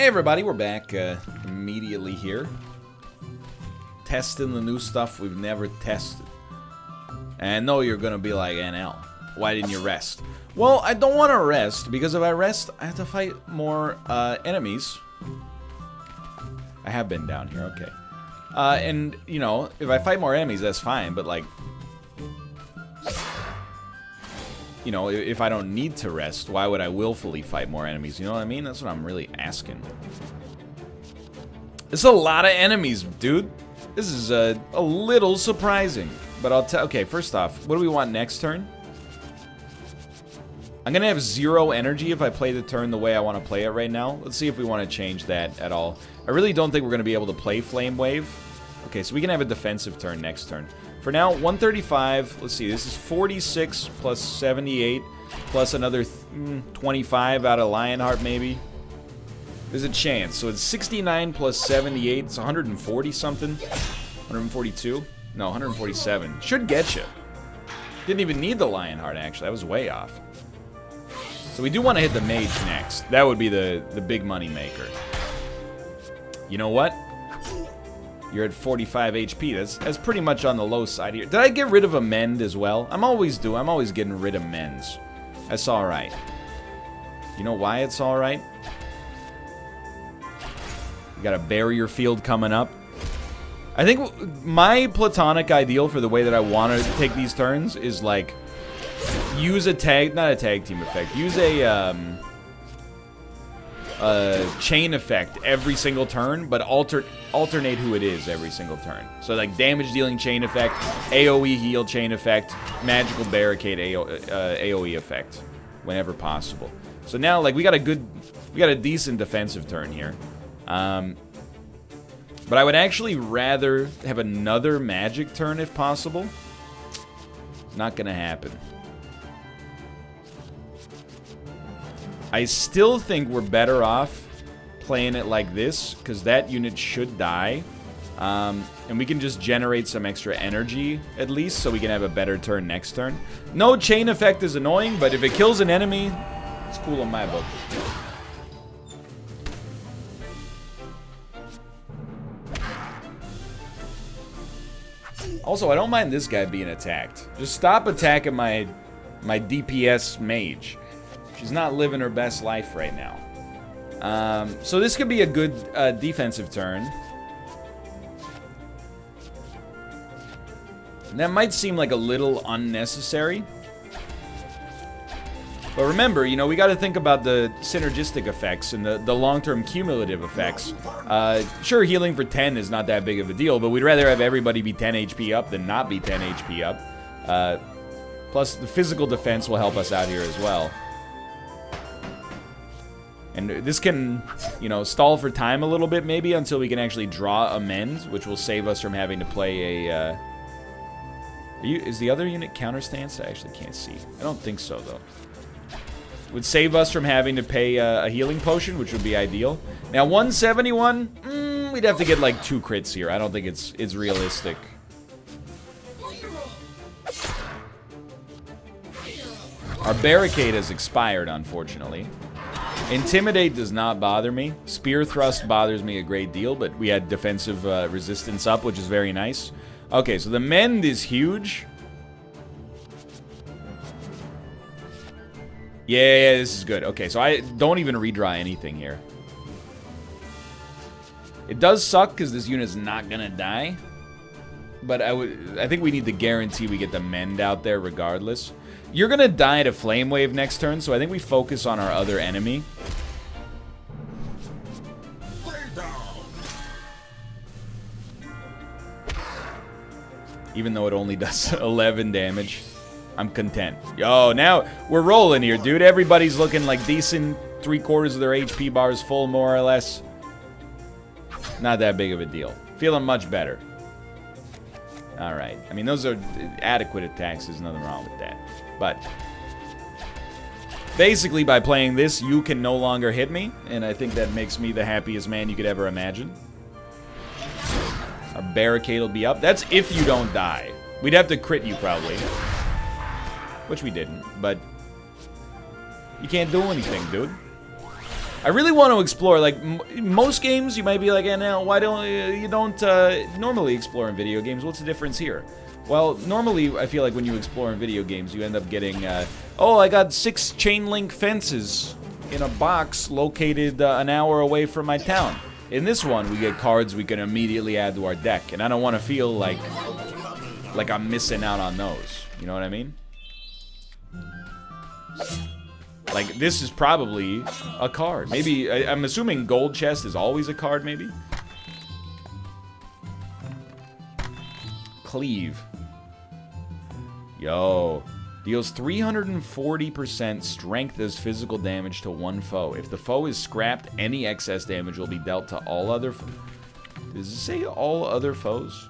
Hey everybody, we're back immediately here. Testing the new stuff we've never tested. And I know you're gonna be like, NL, why didn't you rest? Well, I don't want to rest, because if I rest, I have to fight more enemies. I have been down here, okay. And, you know, if I fight more enemies, that's fine, but like... You know, if I don't need to rest, why would I willfully fight more enemies? You know what I mean? That's what I'm really asking. It's a lot of enemies, dude. This is a little surprising. But I'll tell... Okay, first off, what do we want next turn? I'm gonna have 0 energy if I play the turn the way I want to play it right now. Let's see if we want to change that at all. I really don't think we're gonna be able to play Flame Wave. Okay, so we can have a defensive turn next turn. For now, 135, let's see, this is 46 plus 78, plus another 25 out of Lionheart, maybe. There's a chance. So it's 69 plus 78, it's 140 something. 142? No, 147. Should get you. Didn't even need the Lionheart, actually. That was way off. So we do want to hit the Mage next. That would be the big money maker. You know what? You're at 45 HP. That's pretty much on the low side here. Did I get rid of Amend as well? I'm always getting rid of Mends. That's alright. You know why it's alright? You got a barrier field coming up. I think my platonic ideal for the way that I want to take these turns is like use a tag, not a tag team effect. Use a chain effect every single turn, but alternate who it is every single turn. So like damage dealing chain effect, AoE heal chain effect, magical barricade AoE effect, whenever possible. So now like we got a decent defensive turn here. But I would actually rather have another magic turn if possible. Not gonna happen. I still think we're better off playing it like this, because that unit should die. And we can just generate some extra energy, at least, so we can have a better turn next turn. No chain effect is annoying, but if it kills an enemy, it's cool in my book. Also, I don't mind this guy being attacked. Just stop attacking my DPS mage. She's not living her best life right now. So this could be a good defensive turn. And that might seem like a little unnecessary. But remember, you know, we got to think about the synergistic effects and the long-term cumulative effects. Sure, healing for 10 is not that big of a deal, but we'd rather have everybody be 10 HP up than not be 10 HP up. Plus, the physical defense will help us out here as well. And this can, you know, stall for time a little bit, maybe, until we can actually draw Amend, which will save us from having to play a... is the other unit counterstance? I actually can't see. I don't think so, though. Would save us from having to pay a healing potion, which would be ideal. Now, 171, we'd have to get like 2 crits here. I don't think it's realistic. Our barricade has expired, unfortunately. Intimidate does not bother me. Spear thrust bothers me a great deal, but we had defensive resistance up, which is very nice. Okay, so the Mend is huge. Yeah, this is good. Okay, so I don't even redraw anything here. It does suck because this unit's not gonna die. But I think we need to guarantee we get the Mend out there regardless. You're gonna die to Flame Wave next turn, so I think we focus on our other enemy. Even though it only does 11 damage. I'm content. Yo, now we're rolling here, dude. Everybody's looking like decent. 3/4 of their HP bars full, more or less. Not that big of a deal. Feeling much better. Alright. I mean, those are adequate attacks. There's nothing wrong with that. But basically, by playing this, you can no longer hit me. And I think that makes me the happiest man you could ever imagine. Our barricade will be up. That's if you don't die. We'd have to crit you, probably. Which we didn't, but you can't do anything, dude. I really want to explore. Like, most games, you might be like, now, why don't you don't normally explore in video games? What's the difference here? Well, normally, I feel like when you explore in video games, you end up getting, oh, I got 6 chain link fences in a box located an hour away from my town. In this one, we get cards we can immediately add to our deck, and I don't want to feel like I'm missing out on those. You know what I mean? Like, this is probably a card. Maybe, I'm assuming gold chest is always a card, maybe? Cleave. Yo. Deals 340% strength as physical damage to one foe. If the foe is scrapped, any excess damage will be dealt to all other Does it say all other foes?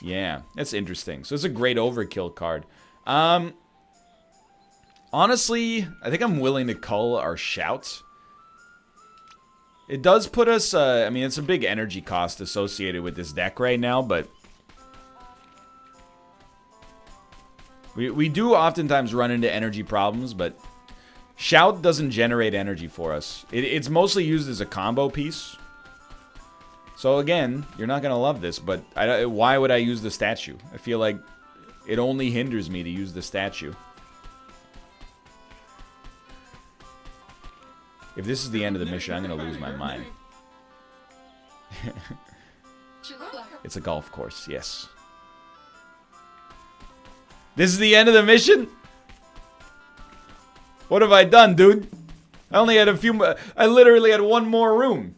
Yeah, that's interesting. So it's a great overkill card. Honestly, I think I'm willing to cull our shouts. It does put us, I mean, it's a big energy cost associated with this deck right now, but we do oftentimes run into energy problems, but Shout doesn't generate energy for us. It's mostly used as a combo piece. So again, you're not going to love this, but why would I use the statue? I feel like it only hinders me to use the statue. If this is the end of the mission, I'm going to lose my mind. It's a golf course, yes. This is the end of the mission? What have I done, dude? I only had a few... I literally had one more room.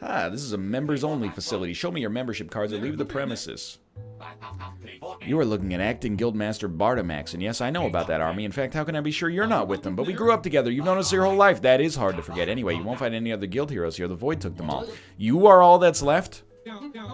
Ah, this is a members-only facility. Show me your membership cards and leave the premises. You are looking at acting Guildmaster Bartimax, and yes, I know about that army. In fact, how can I be sure you're not with them? But we grew up together. You've known us your whole life. That is hard to forget. Anyway, you won't find any other guild heroes here. The Void took them all. You are all that's left?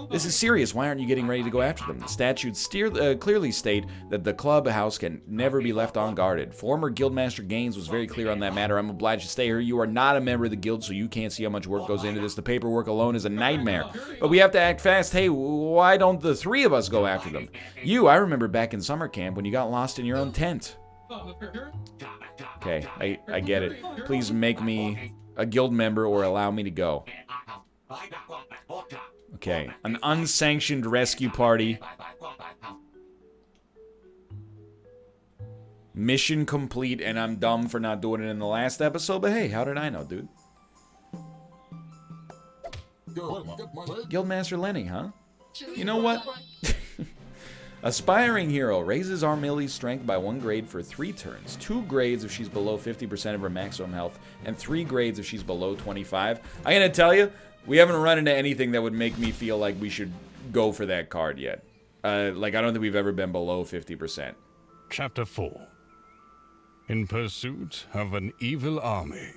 This is serious. Why aren't you getting ready to go after them? The statutes clearly state that the clubhouse can never be left unguarded. Former Guildmaster Gaines was very clear on that matter. I'm obliged to stay here. You are not a member of the guild, so you can't see how much work goes into this. The paperwork alone is a nightmare. But we have to act fast. Hey, why don't the 3 of us go after them? You, I remember back in summer camp when you got lost in your own tent. Okay, I get it. Please make me a guild member or allow me to go. Okay, an unsanctioned rescue party. Mission complete, and I'm dumb for not doing it in the last episode, but hey, how did I know, dude? Guildmaster Lenny, huh? You know what? Aspiring hero raises our Millie's strength by 1 grade for 3 turns. 2 grades if she's below 50% of her maximum health, and 3 grades if she's below 25. I gotta tell you, we haven't run into anything that would make me feel like we should go for that card yet. Like, I don't think we've ever been below 50%. Chapter 4. In pursuit of an evil army.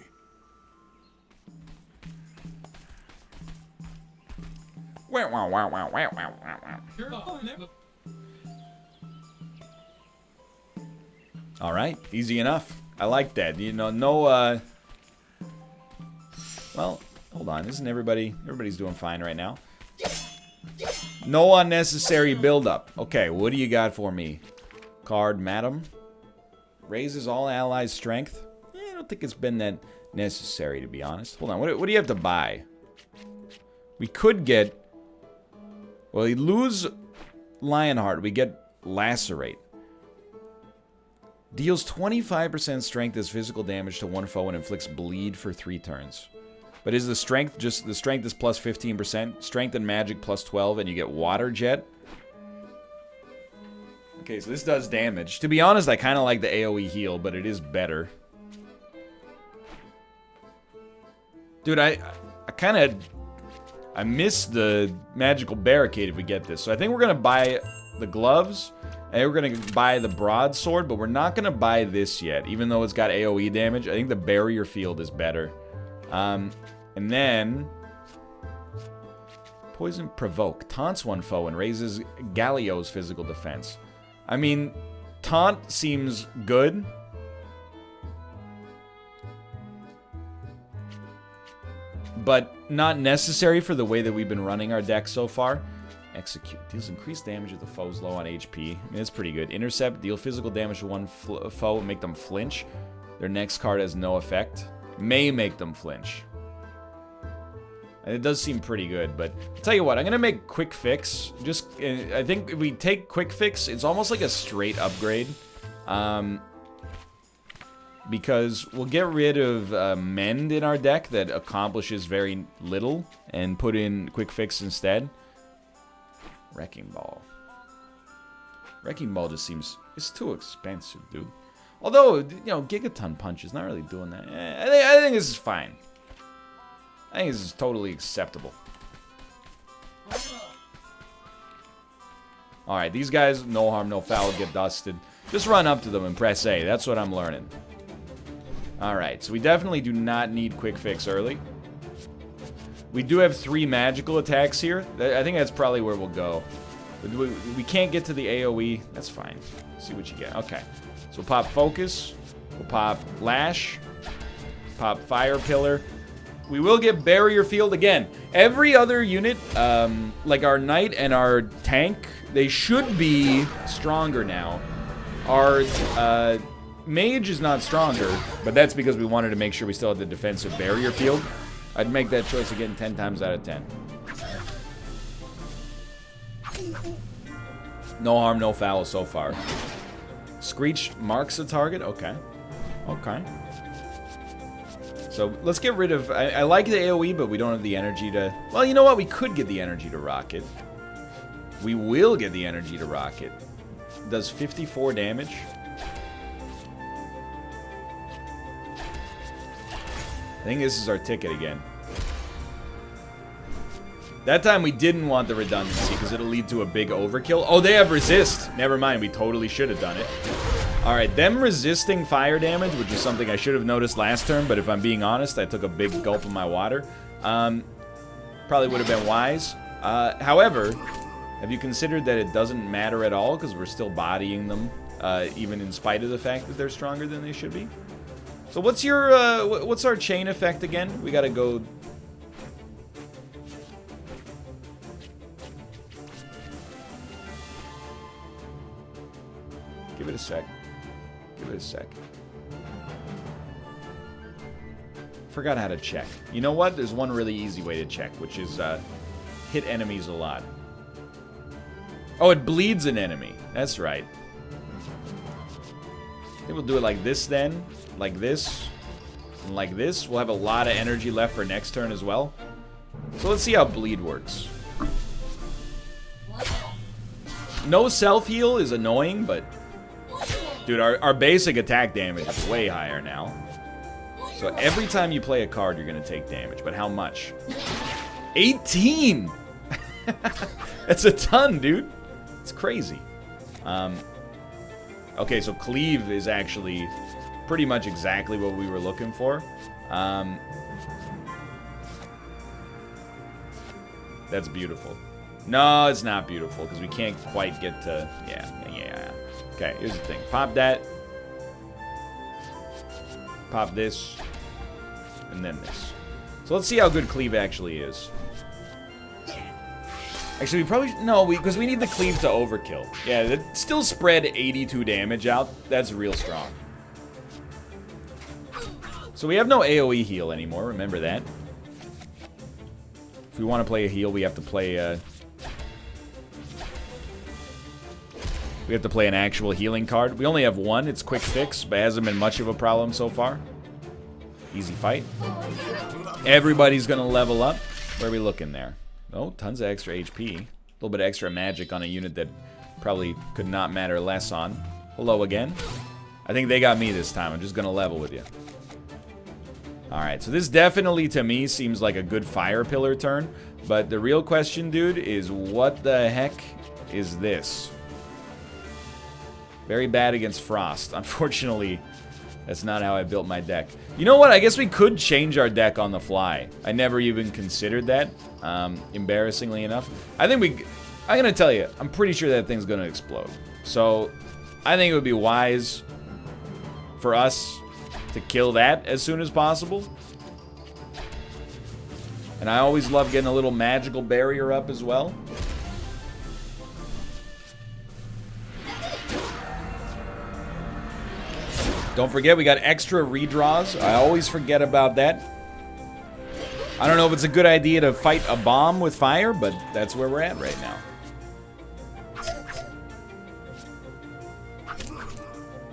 Wow, wow, wow, wow, wow, wow, wow. Alright, easy enough. I like that. You know, no, well, hold on. Isn't everybody's doing fine right now? No unnecessary buildup. Okay, what do you got for me? Card, madam. Raises all allies' strength. I don't think it's been that necessary, to be honest. Hold on, what do you have to buy? We could get... Well, we lose Lionheart. We get Lacerate. Deals 25% strength as physical damage to one foe and inflicts bleed for 3 turns. But is the strength just... The strength is plus 15%. Strength and magic plus 12, and you get Water Jet. Okay, so this does damage. To be honest, I kind of like the AoE heal, but it is better. Dude, I kind of... I miss the magical barricade if we get this. So I think we're going to buy the gloves, and we're going to buy the broadsword, but we're not going to buy this yet, even though it's got AoE damage. I think the barrier field is better. And then... Poison Provoke. Taunts one foe and raises Galio's physical defense. I mean, Taunt seems good. But not necessary for the way that we've been running our deck so far. Execute. Deals increased damage if the foe's low on HP. I mean, it's pretty good. Intercept. Deal physical damage to one foe and make them flinch. Their next card has no effect. May make them flinch. And it does seem pretty good, but I'll tell you what, I'm going to make Quick Fix. Just, I think if we take Quick Fix, it's almost like a straight upgrade. Because we'll get rid of Mend in our deck that accomplishes very little and put in Quick Fix instead. Wrecking Ball. Wrecking Ball just seems... It's too expensive, dude. Although, you know, Gigaton Punch is not really doing that. I think this is fine. I think this is totally acceptable. Alright, these guys, no harm, no foul, get dusted. Just run up to them and press A. That's what I'm learning. Alright, so we definitely do not need Quick Fix early. We do have 3 magical attacks here. I think that's probably where we'll go. We can't get to the AoE. That's fine. See what you get. Okay. So we'll pop Focus. We'll pop Lash. Pop Fire Pillar. We will get Barrier Field again. Every other unit, like our Knight and our Tank, they should be stronger now. Our Mage is not stronger, but that's because we wanted to make sure we still had the defensive Barrier Field. I'd make that choice again 10 times out of 10. No harm, no foul so far. Screech marks the target? Okay. Okay. So let's get rid of... I like the AoE, but we don't have the energy to... Well, you know what? We could get the energy to rocket. We will get the energy to rocket. Does 54 damage. I think this is our ticket again. That time we didn't want the redundancy because it'll lead to a big overkill. Oh, they have resist. Never mind, we totally should have done it. Alright, them resisting fire damage, which is something I should have noticed last turn, but if I'm being honest, I took a big gulp of my water. Probably would have been wise. However, have you considered that it doesn't matter at all because we're still bodying them, even in spite of the fact that they're stronger than they should be? So what's your, what's our chain effect again? We gotta go... Give it a sec. Give it a sec. Forgot how to check. You know what? There's one really easy way to check, which is hit enemies a lot. Oh, it bleeds an enemy. That's right. I think we'll do it like this then. Like this. And like this. We'll have a lot of energy left for next turn as well. So let's see how bleed works. No self-heal is annoying, but... Dude, our basic attack damage is way higher now. So every time you play a card, you're going to take damage. But how much? 18! That's a ton, dude. It's crazy. Okay, so Cleave is actually pretty much exactly what we were looking for. That's beautiful. No, it's not beautiful, because we can't quite get to... Yeah. Okay, here's the thing. Pop that. Pop this. And then this. So let's see how good Cleave actually is. Actually, we probably... No, because we need the Cleave to overkill. Yeah, that still spread 82 damage out. That's real strong. So we have no AoE heal anymore. Remember that. If we want to play a heal, we have to play... We have to play an actual healing card. We only have one. It's Quick Fix, but it hasn't been much of a problem so far. Easy fight. Everybody's going to level up. Where are we looking there? Oh, tons of extra HP. A little bit of extra magic on a unit that probably could not matter less on. Hello again. I think they got me this time. I'm just going to level with you. Alright, so this definitely, to me, seems like a good Fire Pillar turn. But the real question, dude, is what the heck is this? Very bad against Frost. Unfortunately, that's not how I built my deck. You know what? I guess we could change our deck on the fly. I never even considered that, embarrassingly enough. I think I'm going to tell you, I'm pretty sure that thing's going to explode. So, I think it would be wise for us to kill that as soon as possible. And I always love getting a little magical barrier up as well. Don't forget, we got extra redraws. I always forget about that. I don't know if it's a good idea to fight a bomb with fire, but that's where we're at right now.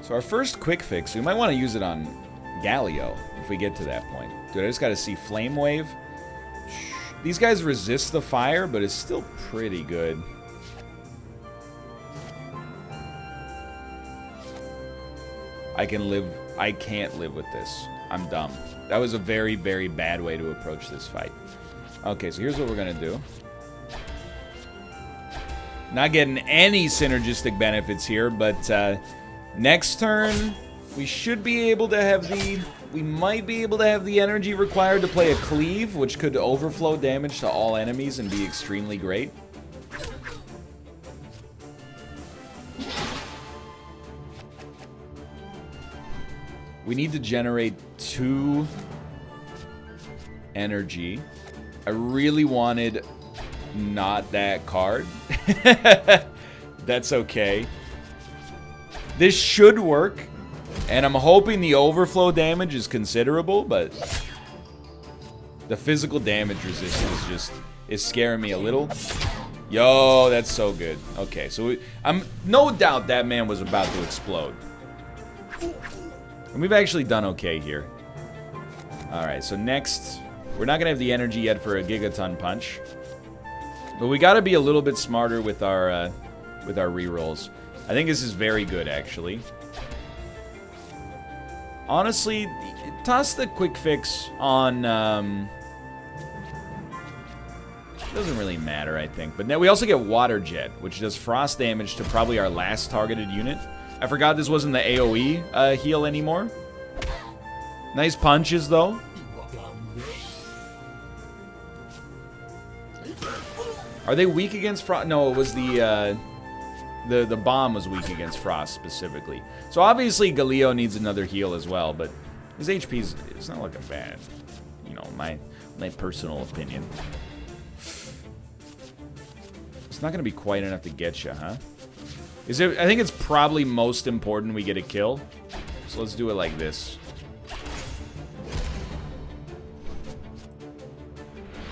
So our first quick fix, we might want to use it on Galio if we get to that point. Dude, I just got to see Flame Wave. These guys resist the fire, but it's still pretty good. I can't live with this. I'm dumb. That was a very, very bad way to approach this fight. Okay, so here's what we're gonna do. Not getting any synergistic benefits here, but next turn, we should be able to have we might be able to have the energy required to play a cleave, which could overflow damage to all enemies and be extremely great. We need to generate 2 energy. I really wanted not that card. That's okay. This should work. And I'm hoping the overflow damage is considerable, but the physical damage resistance is scaring me a little. Yo, that's so good. Okay, so I'm no doubt that man was about to explode. And we've actually done okay here. Alright, so next, we're not going to have the energy yet for a Gigaton Punch. But we got to be a little bit smarter with our rerolls. I think this is very good, actually. Honestly, toss the quick fix on... doesn't really matter, I think. But now we also get Water Jet, which does frost damage to probably our last targeted unit. I forgot this wasn't the AoE heal anymore. Nice punches, though. Are they weak against frost? No, it was the bomb was weak against frost specifically. So obviously Galio needs another heal as well, but his HP is not looking bad. You know, my personal opinion. It's not going to be quite enough to get you, huh? I think it's probably most important we get a kill. So let's do it like this.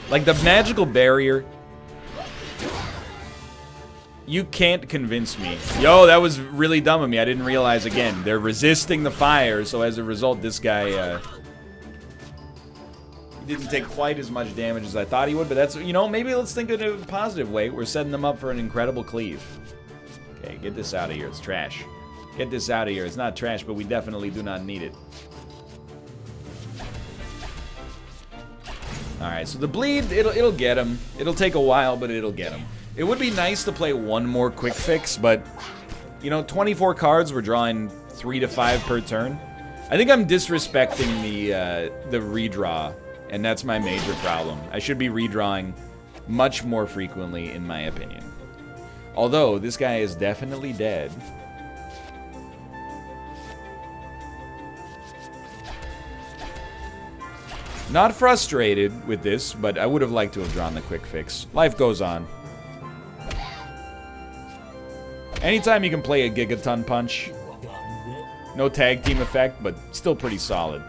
Like the magical barrier. You can't convince me. Yo, that was really dumb of me. I didn't realize, again, they're resisting the fire, so as a result, this guy, didn't take quite as much damage as I thought he would, but that's, you know, maybe let's think of it in a positive way. We're setting them up for an incredible cleave. Okay, get this out of here. It's trash. Get this out of here. It's not trash, but we definitely do not need it. Alright, so the bleed, it'll get him. It'll take a while, but it'll get him. It would be nice to play one more quick fix, but, you know, 24 cards, we're drawing 3 to 5 per turn. I think I'm disrespecting the redraw, and that's my major problem. I should be redrawing much more frequently, in my opinion. Although, this guy is definitely dead. Not frustrated with this, but I would have liked to have drawn the quick fix. Life goes on. Anytime you can play a Gigaton Punch. No tag team effect, but still pretty solid.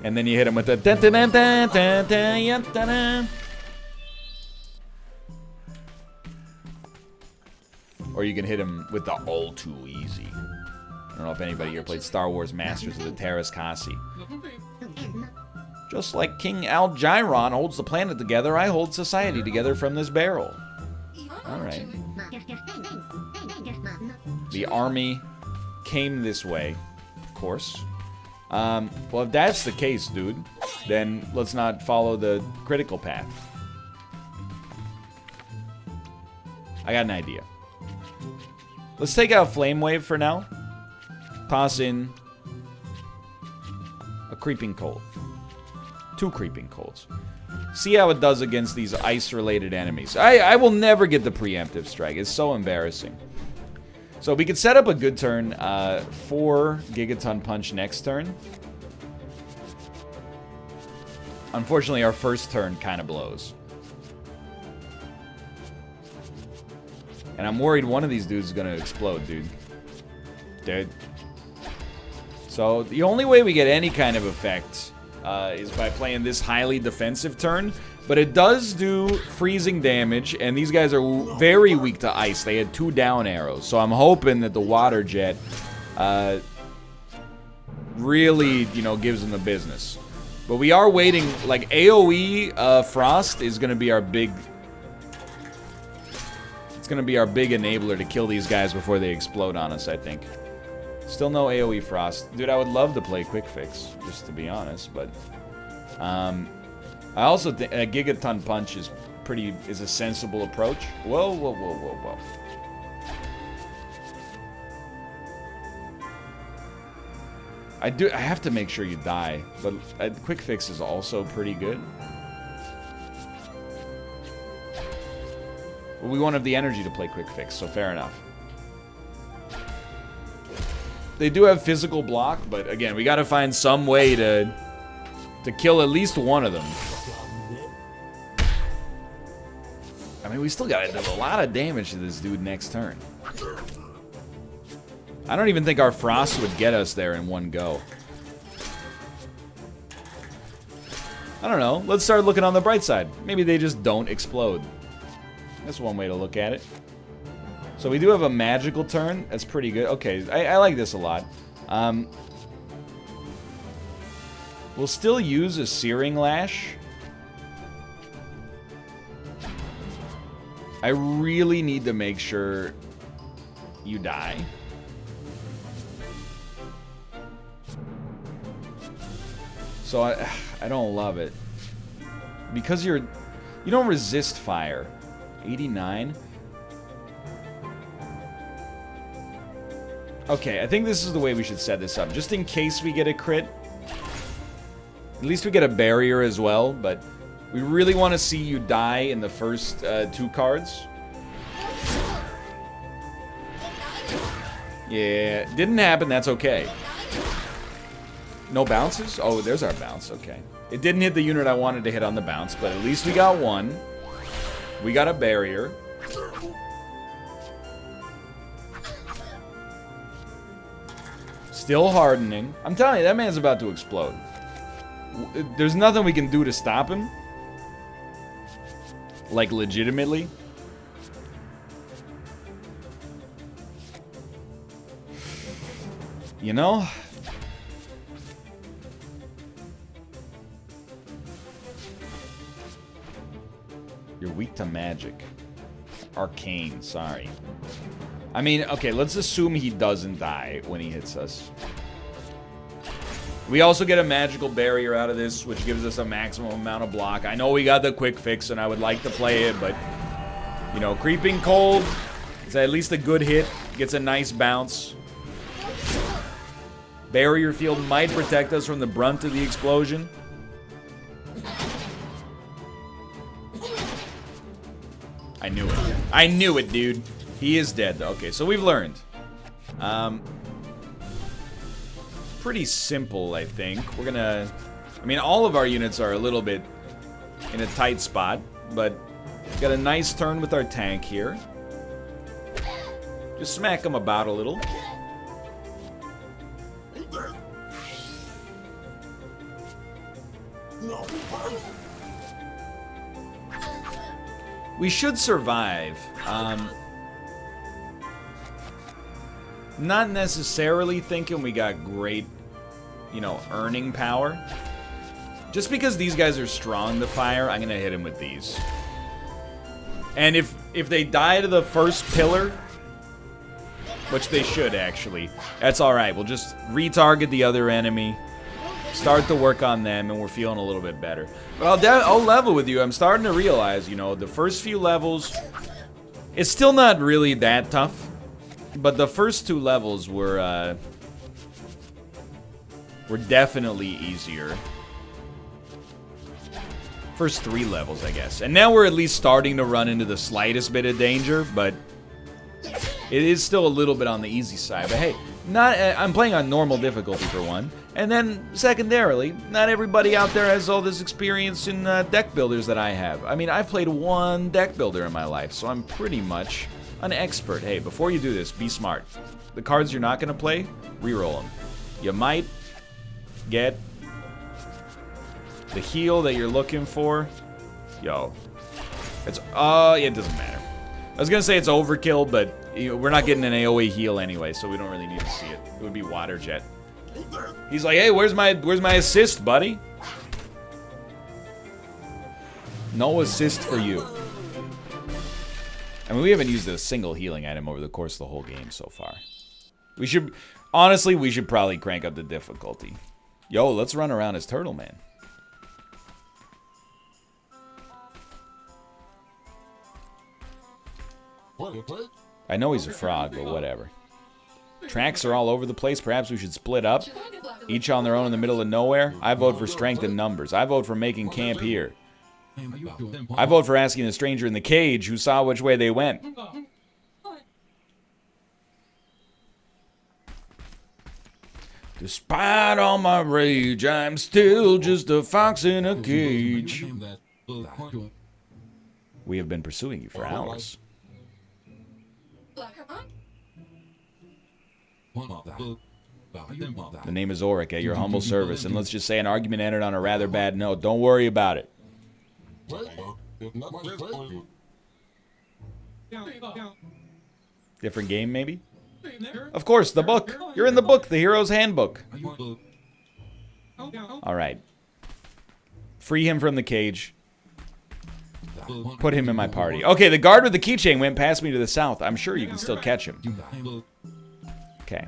And then you hit him with the... Or you can hit him with the all too easy. I don't know if anybody here played Star Wars Masters of the Terras Kasi. Just like King Algyron holds the planet together, I hold society together from this barrel. Alright. The army came this way, of course. Well, if that's the case, dude, then let's not follow the critical path. I got an idea. Let's take out Flame Wave for now. Toss in a Creeping Cold. 2 Creeping Colds. See how it does against these ice-related enemies. I will never get the preemptive strike. It's so embarrassing. So we could set up a good turn for Gigaton Punch next turn. Unfortunately, our first turn kind of blows. And I'm worried one of these dudes is going to explode, dude. Dude. So the only way we get any kind of effect is by playing this highly defensive turn. But it does do freezing damage, and these guys are very weak to ice. They had 2 down arrows, so I'm hoping that the water jet really, you know, gives them the business. But we are waiting, like, AoE Frost is going to be our big... It's going to be our big enabler to kill these guys before they explode on us, I think. Still no AoE Frost. Dude, I would love to play Quick Fix, just to be honest, but... I also think a Gigaton Punch is a sensible approach. Whoa, whoa, whoa, whoa, whoa. I have to make sure you die, but Quick Fix is also pretty good. Well, we won't have the energy to play Quick Fix, so fair enough. They do have physical block, but again, we gotta find some way to kill at least one of them. I mean, we still gotta do a lot of damage to this dude next turn. I don't even think our Frost would get us there in one go. I don't know. Let's start looking on the bright side. Maybe they just don't explode. That's one way to look at it. So we do have a magical turn. That's pretty good. Okay, I like this a lot. We'll still use a Searing Lash. I really need to make sure you die. So I don't love it. Because you don't resist fire. 89. Okay, I think this is the way we should set this up. Just in case we get a crit. At least we get a barrier as well, but we really want to see you die in the first 2 cards. Yeah, didn't happen, that's okay. No bounces? Oh, there's our bounce, okay. It didn't hit the unit I wanted to hit on the bounce, but at least we got one. We got a barrier. Still hardening. I'm telling you, that man's about to explode. There's nothing we can do to stop him. Like, legitimately. You know? You're weak to magic. Arcane, sorry. I mean, okay, let's assume he doesn't die when he hits us. We also get a magical barrier out of this, which gives us a maximum amount of block. I know we got the Quick Fix, and I would like to play it, but... You know, Creeping Cold is at least a good hit. Gets a nice bounce. Barrier Field might protect us from the brunt of the explosion. I knew it. I knew it, dude. He is dead, though. Okay, so we've learned. Pretty simple, I think. We're gonna... I mean, all of our units are a little bit in a tight spot, but we've got a nice turn with our tank here. Just smack him about a little. We should survive. Not necessarily thinking we got great, you know, earning power. Just because these guys are strong to fire, I'm gonna hit him with these. And if they die to the first pillar, which they should actually, that's alright. We'll just retarget the other enemy, start to work on them, and we're feeling a little bit better. But I'll level with you. I'm starting to realize, you know, the first few levels, it's still not really that tough. But the first 2 levels were definitely easier. First 3 levels, I guess. And now we're at least starting to run into the slightest bit of danger, but it is still a little bit on the easy side. But hey, I'm playing on normal difficulty for one. And then, secondarily, not everybody out there has all this experience in deck builders that I have. I mean, I've played 1 deck builder in my life, so I'm pretty much an expert. Hey, before you do this, be smart. The cards you're not going to play, reroll them. you might get the heal that you're looking for. Yo. It's, yeah, it doesn't matter. I was gonna say it's overkill, but you know, we're not getting an AoE heal anyway, so we don't really need to see it. It would be water jet. He's like, hey, where's my assist, buddy? No assist for you. I mean, we haven't used a single healing item over the course of the whole game so far. We should, honestly, we should probably crank up the difficulty. Yo, let's run around as Turtle Man. I know he's a frog, but whatever. Tracks are all over the place. Perhaps we should split up, each on their own in the middle of nowhere. I vote for strength in numbers. I vote for making camp here. I vote for asking the stranger in the cage who saw which way they went. Despite all my rage, I'm still just a fox in a cage. We have been pursuing you for hours. The name is Auric, at your humble service, and let's just say an argument ended on a rather bad note. Don't worry about it. Different game, maybe? Of course, the book. You're in the book, the hero's handbook. Alright. Free him from the cage. Put him in my party. Okay, the guard with the keychain went past me to the south. I'm sure you can still catch him. Okay.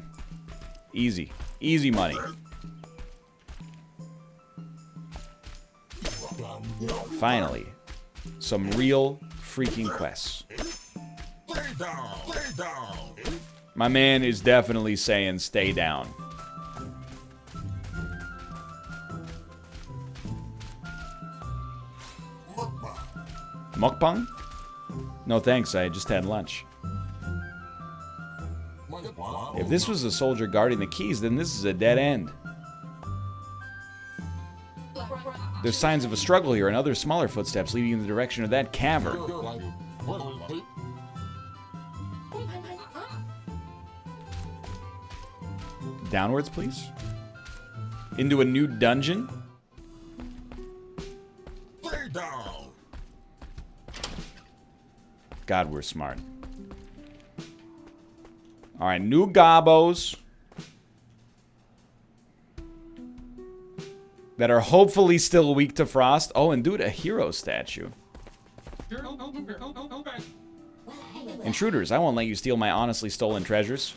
Easy. Easy money. Finally. Some real freaking quests. My man is definitely saying stay down. Mukbang? No thanks, I just had lunch. If this was a soldier guarding the keys, then this is a dead end. There's signs of a struggle here and other smaller footsteps leading in the direction of that cavern. Downwards, please. Into a new dungeon? God, we're smart. Alright, new gobos. That are hopefully still weak to frost. Oh, and dude, a hero statue. Intruders, I won't let you steal my honestly stolen treasures.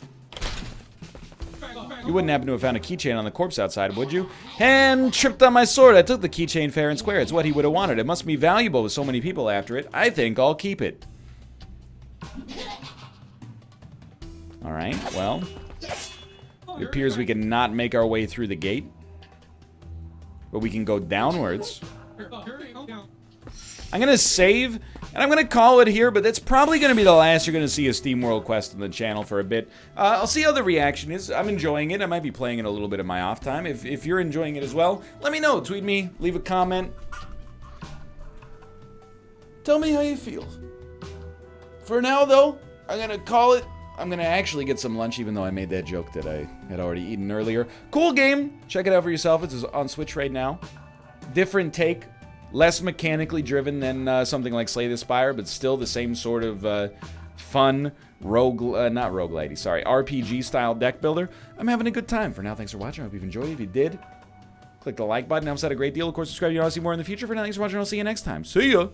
You wouldn't happen to have found a keychain on the corpse outside, would you? Hand tripped on my sword. I took the keychain fair and square. It's what he would have wanted. It must be valuable with so many people after it. I think I'll keep it. Alright, well. It appears we can not make our way through the gate. But we can go downwards. I'm going to save, and I'm going to call it here, but that's probably going to be the last you're going to see a SteamWorld Quest on the channel for a bit. I'll see how the reaction is. I'm enjoying it. I might be playing it a little bit of my off time. If you're enjoying it as well, let me know. Tweet me, leave a comment. Tell me how you feel. For now, though, I'm going to call it. I'm going to actually get some lunch, even though I made that joke that I had already eaten earlier. Cool game. Check it out for yourself. It's on Switch right now. Different take. Less mechanically driven than something like Slay the Spire, but still the same sort of fun not roguelite, sorry, RPG-style deck builder. I'm having a good time. For now, thanks for watching. I hope you've enjoyed it. If you did, click the like button. It helps out a great deal. Of course, subscribe if you want to see more in the future. For now, thanks for watching. I'll see you next time. See ya!